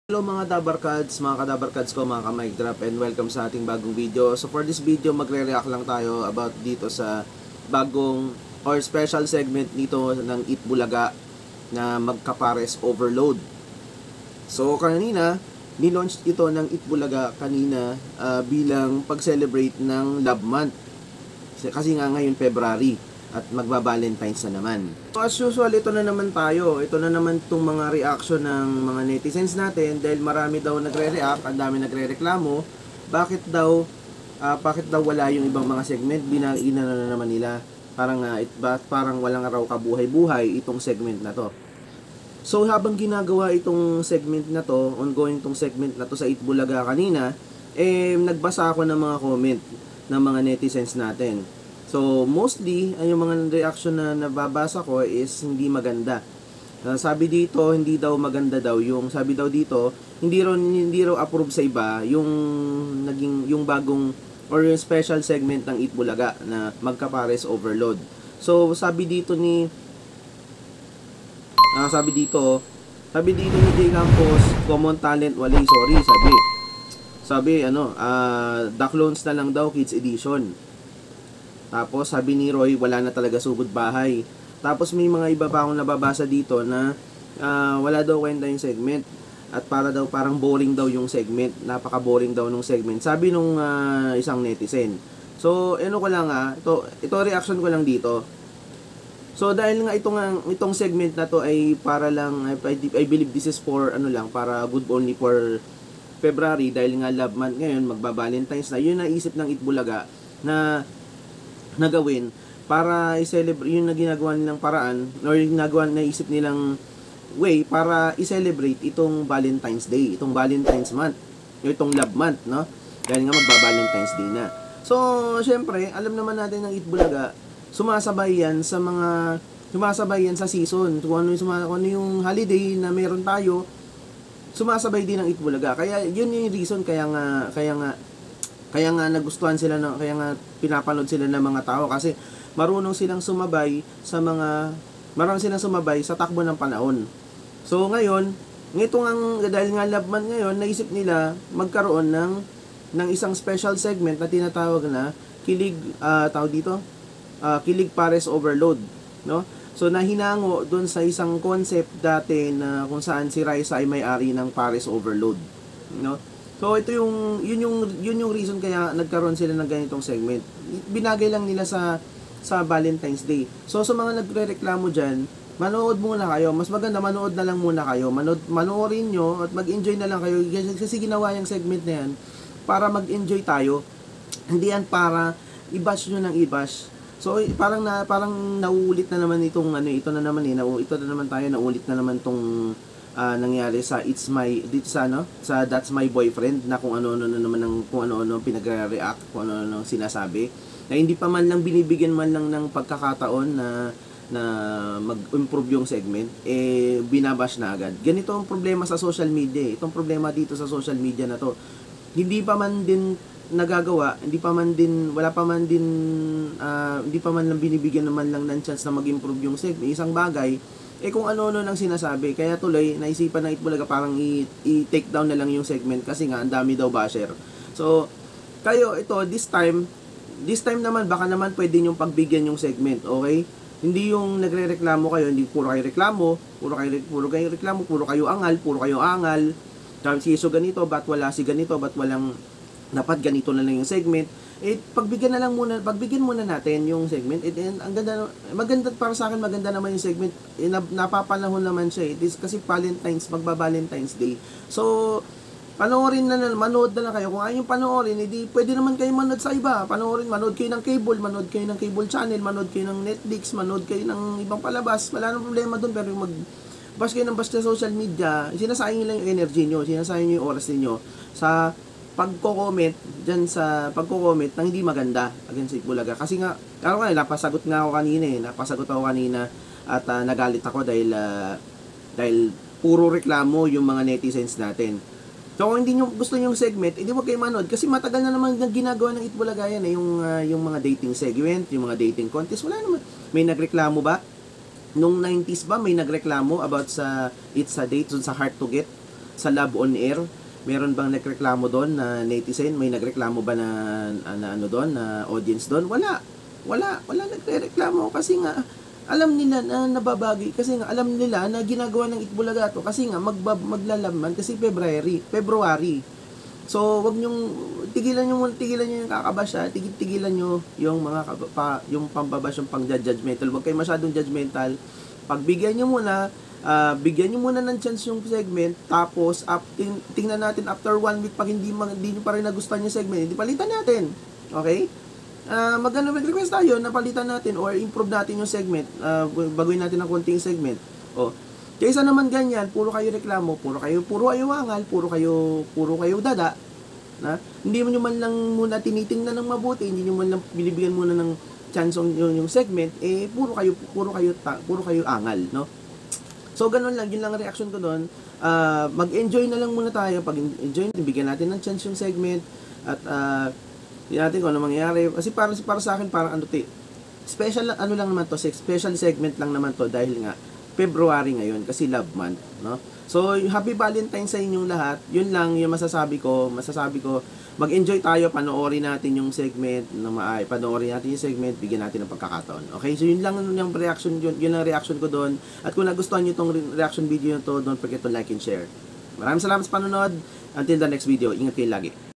Hello mga Dabarkads, mga Kadabarkads ko, mga ka-mic drop, and welcome sa ating bagong video. So for this video, magre-react lang tayo about dito sa bagong or special segment nito ng Eat Bulaga na Magkapares Overload. So kanina, nilaunch ito ng Eat Bulaga kanina bilang pag-celebrate ng Love Month. Kasi nga ngayon February at magba-Valentine's na naman. So as usual, ito na naman tayo. Ito na naman itong mga reaction ng mga netizens natin dahil marami daw nagre-react, ang dami nagre-reklamo. Bakit daw wala yung ibang mga segment? Binagina na naman nila. Parang walang raw kabuhay-buhay itong segment na to. So habang ginagawa itong segment na to, ongoing itong segment na to sa Eat Bulaga kanina, nagbasa ako ng mga comment ng mga netizens natin. So, mostly, yung mga reaction na nababasa ko is hindi maganda. Sabi dito, hindi daw maganda daw. Sabi daw dito, hindi raw approve sa iba yung bagong or yung special segment ng Eat Bulaga na Magkapares Overload. So, sabi dito ni J. Campos, common talent, wala sorry, sabi, The Clones na lang daw, Kids Edition. Tapos sabi ni Roy, wala na talaga sugod bahay. Tapos may mga iba pa akong nababasa dito na wala daw kwenta yung segment. At parang boring daw yung segment. Napaka-boring daw nung segment. Sabi nung isang netizen. So, ko lang ito reaction ko lang dito. So, dahil nga itong segment na to ay para lang, I believe this is for para good only for February. Dahil nga love month ngayon, magba-Valentine's na. Yun naisip ng Eat Bulaga na gawin para i-celebrate yung ginagawa nilang paraan or yung naisip nilang way para i-celebrate itong Valentine's Day, itong Valentine's month, itong love month, no? Dahil nga magba-Valentine's Day na. So, syempre, alam naman natin ng Eat Bulaga, sumasabay yan sa season. Kung ano yung holiday na meron tayo, sumasabay din ng Eat Bulaga. Kaya yun yung reason kaya nga nagustuhan sila kaya nga pinapanood sila ng mga tao kasi marunong silang sumabay sa takbo ng panahon. So ngayon, dahil nga love month ngayon, naisip nila magkaroon ng isang special segment na tinatawag na Kilig Pares Overload, no? So nahinango doon sa isang concept dati na kung saan si Raisa ay may-ari ng Pares Overload, no? So ito yun yung reason kaya nagkaroon sila ng ganitong segment. Binagay lang nila sa Valentine's Day. So sa mga nagrereklamo diyan, manood muna kayo. Mas maganda manood na lang muna kayo. Manoorin nyo at mag-enjoy na lang kayo kasi ginawa yung segment na yan para mag-enjoy tayo. Hindi yan para i-bash nyo ng i-bash. So parang nauulit na naman naulit na naman tayo, naulit na naman tong nangyari sa sa That's My Boyfriend na kung ano pinagre-react, kung ano sinasabi na hindi pa man lang binibigyan man lang ng pagkakataon na mag-improve yung segment, binabash na agad. Ganito ang problema sa social media. Itong problema dito sa social media na to, hindi pa man din nagagawa, hindi pa man lang binibigyan naman lang ng chance na mag-improve yung segment, isang bagay kung ano nang sinasabi. Kaya tuloy naisipan ng Eat Bulaga parang i-take down na lang yung segment kasi nga ang dami daw basher. So kayo this time naman baka naman pwede yung pagbigyan yung segment, okay? Hindi yung nagrereklamo kayo, hindi puro kayo reklamo, puro kayo angal. Si Iso ganito, ba't wala si ganito, ba't walang dapat ganito na lang yung segment. Pagbigyan muna natin yung segment. Maganda para sa akin, maganda naman yung segment. Napapanahon naman siya. Kasi magba-Valentine's Day. So, manood na lang kayo. Kung ayaw yung panoorin, pwede naman kayo manood sa iba. Manood kayo ng cable channel, manood kayo ng Netflix, manood kayo ng ibang palabas. Wala nang problema doon, pero bash kayo ng bash sa social media, sinasayang nyo lang yung energy nyo, sinasayang nyo yung oras niyo sa pagko-comment ng hindi maganda against Eat Bulaga. Kasi nga, napasagot ako kanina at nagalit ako dahil puro reklamo yung mga netizens natin. So kung hindi nyo gusto yung segment, hindi wag kayo manood kasi matagal na naman ginagawa ng Eat Bulaga yan yung mga dating segment, yung mga dating contest, wala naman. May nagreklamo ba? Nung 90s ba may nagreklamo about sa It's a Date, sa Hard to Get? sa Love on Air, meron bang nagreklamo doon na netizen? May nagreklamo ba na ano doon, na audience doon? Wala nagrereklamo kasi nga alam nila na nababagi, kasi nga alam nila na ginagawa ng Itbulaga to kasi nga maglalaman kasi February. So wag niyong tigilan niyo yung kakabasya, tigilan niyo yung mga yung pambabash, yung pang-judgmental. Wag kayo masyadong judgmental. Pagbigyan niyo muna, bigyan niyo muna ng chance yung segment, tapos tingnan natin after 1 week pag hindi niyo pa rin nagustuhan yung segment, hindi palitan natin. Okay? Mag-request tayo na palitan natin or improve natin yung segment, baguhin natin ng konting segment. Kaysa naman ganyan, puro kayo reklamo, puro kayo angal, puro kayo dada, na hindi mo man lang muna tinitingnan ng mabuti, hindi niyo man lang binibigyan muna ng chance yung segment, puro kayo angal, no? So ganun lang, yun lang ang reaction ko doon. Mag-enjoy na lang muna tayo. Pag-enjoy, bigyan natin ng chance yung segment at hindi natin kung ano mangyayari. Kasi para sa akin, parang special lang naman to, special segment lang naman to dahil nga February ngayon kasi Love Month, no? So happy Valentine's sa inyong lahat. Yun lang yung masasabi ko. Mag-enjoy tayo, panoorin natin yung segment, bigyan natin ng pagkakataon. Okay? So yun lang yung reaction, yun ang reaction ko doon. At kung nagustuhan niyo tong reaction video na to, don't forget to like and share. Maraming salamat sa panonood. Until the next video, ingat kayo lagi.